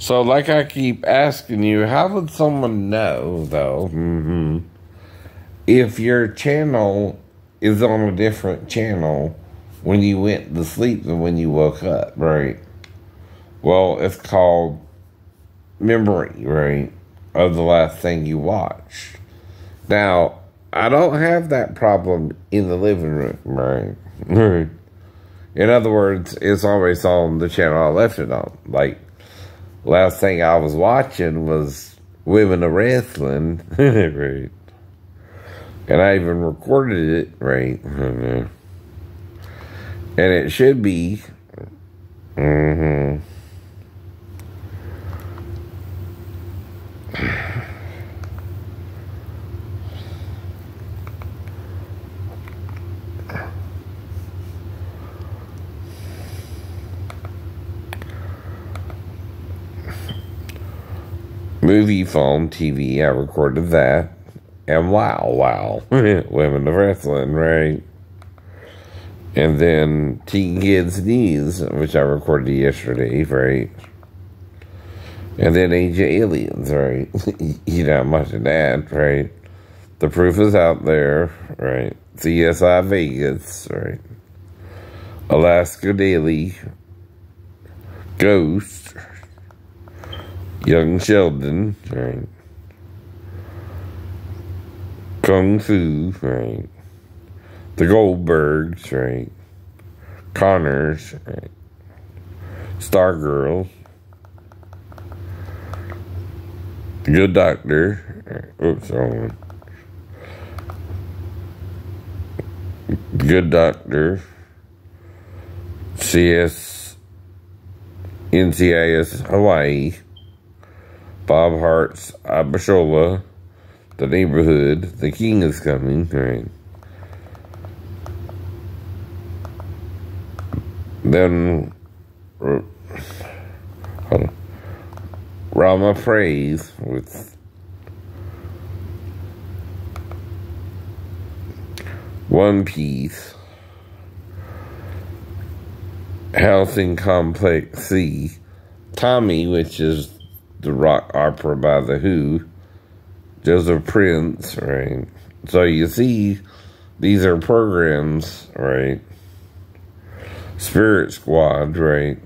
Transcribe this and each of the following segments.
So, like I keep asking you, how would someone know, though, if your channel is on a different channel when you went to sleep than when you woke up, right? Well, it's called memory, right, of the last thing you watched. Now, I don't have that problem in the living room, right? In other words, it's always on the channel I left it on. Like, last thing I was watching was Women of Wrestling, right? And I even recorded it, right? And it should be, Movie, phone, TV, I recorded that. And wow, Women of Wrestling, right? And then Teen Kids News, which I recorded yesterday, right? And then Ancient Aliens, right? You know, much of that, right? The proof is out there, right? CSI Vegas, right? Alaska Daily, Ghost, Young Sheldon, right? Kung Fu, right? The Goldbergs, right? Connors, right? Stargirl, The Good Doctor, right? Oops, wrong one. The Good Doctor, NCIS Hawaii, Bob Hart's Abishola, The Neighborhood, The King is Coming, right? Then, Rama Praise with One Piece, Housing Complex C, Tommy, which is the rock opera by The Who, Joseph Prince, right? So you see, these are programs, right? Spirit Squad, right?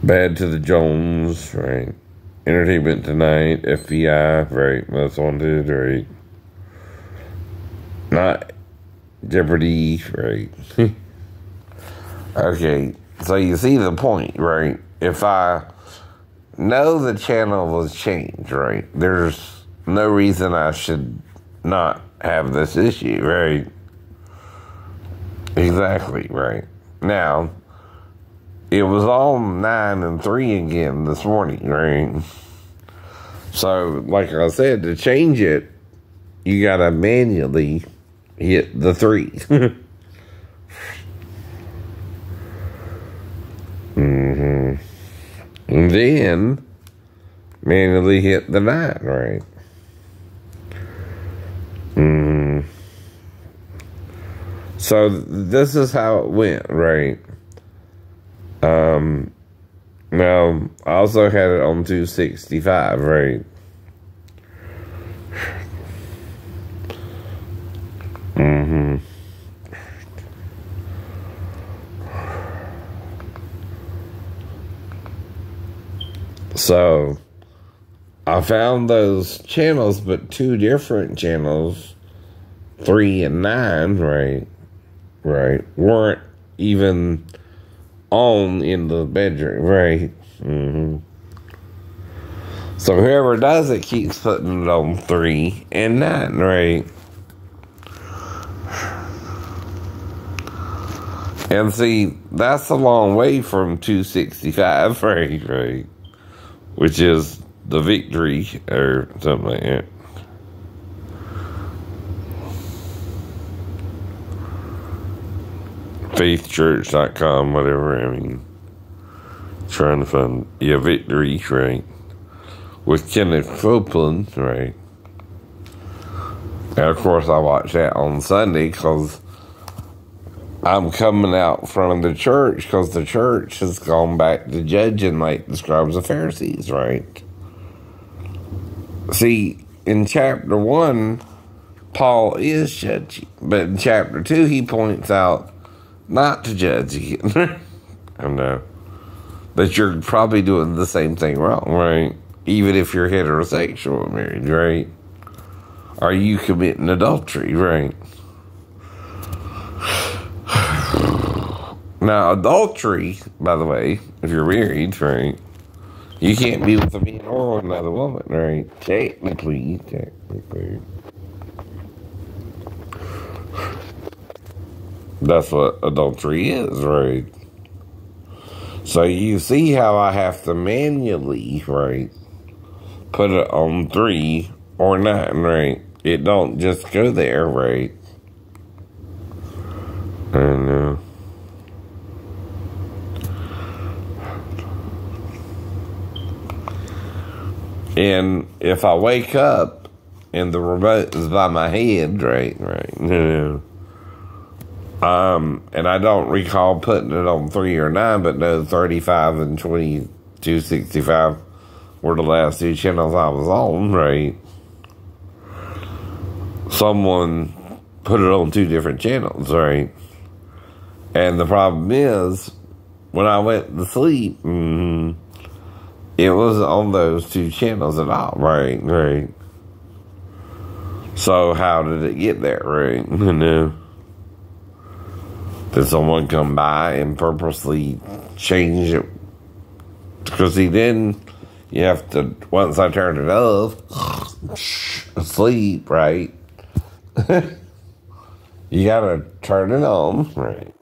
Bad to the Jones, right? Entertainment Tonight, FBI, right? Most Wanted, right? Not Jeopardy, right? Okay, so you see the point, right? If I know the channel was changed, right? There's no reason I should not have this issue, right? Exactly, right. Now, it was on 9 and 3 again this morning, right? So, like I said, to change it, you gotta manually hit the 3. And then manually hit the 9, right? So this is how it went, right? Now, I also had it on 265, right? So, I found those channels, but 2 different channels, 3 and 9, right, weren't even on in the bedroom, right? So whoever does it keeps putting it on 3 and 9, right? And see, that's a long way from 265, right? Which is the Victory or something like that. Faithchurch.com, whatever. I mean, trying to find, Victory, right? With Kenneth Copeland, right? And of course, I watched that on Sunday because I'm coming out from the church because the church has gone back to judging like the scribes and Pharisees, right? See, in chapter 1, Paul is judging, but in chapter 2, he points out not to judge again. I know. That you're probably doing the same thing wrong, right? Even if you're heterosexual married, right? Are you committing adultery, right? Now, adultery, by the way, if you're married, right? You can't be with a man or another woman, right? Technically. That's what adultery is, right? So you see how I have to manually, right, put it on 3 or 9, right? It don't just go there, right? And, and if I wake up and the remote is by my head, right, and I don't recall putting it on 3 or 9, but no, 35 and 2265 were the last 2 channels I was on, right? Someone put it on 2 different channels, right? And the problem is, when I went to sleep, it wasn't on those 2 channels at all, right? So how did it get there, right? Did someone come by and purposely change it? Because he didn't. You have to, once I turned it off, asleep, right? You gotta turn it on, right?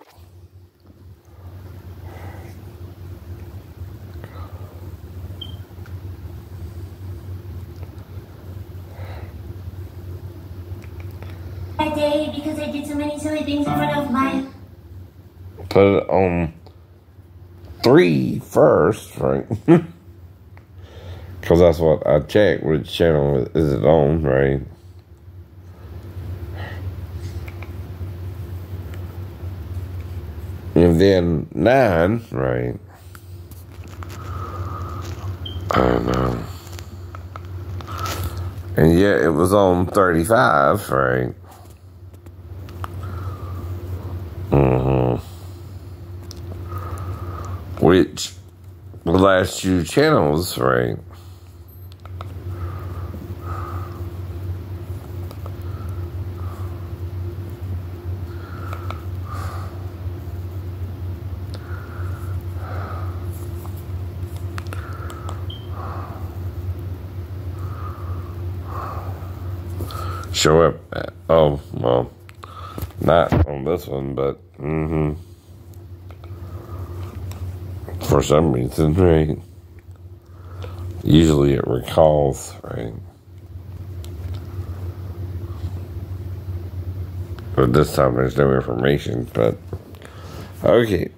That day, because I did so many silly things in front of my... Put it on 3 first, right? Because that's what I checked, which channel is it on, right? And then 9, right? I know. And yet it was on 35, right? Which, the last 2 channels, right? Show up at, oh, well, not on this one, but, for some reason, right? Usually it recalls, right? But this time there's no information, but, okay.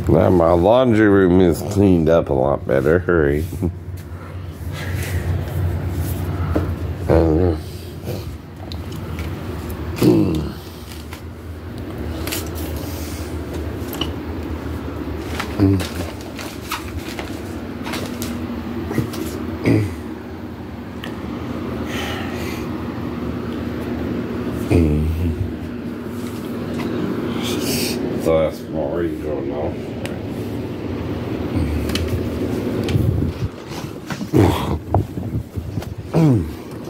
Now my laundry room is cleaned up a lot better. Hurry. So that's what we're doing now.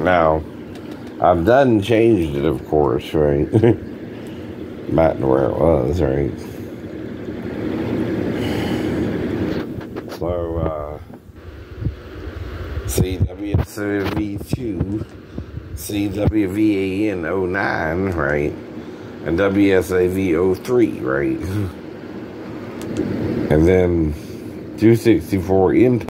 Now, I've done changed it, of course, right? Back to where it was, right? So, CWV2, CWVAN 09, right? and WSAV03, right? And then 264 M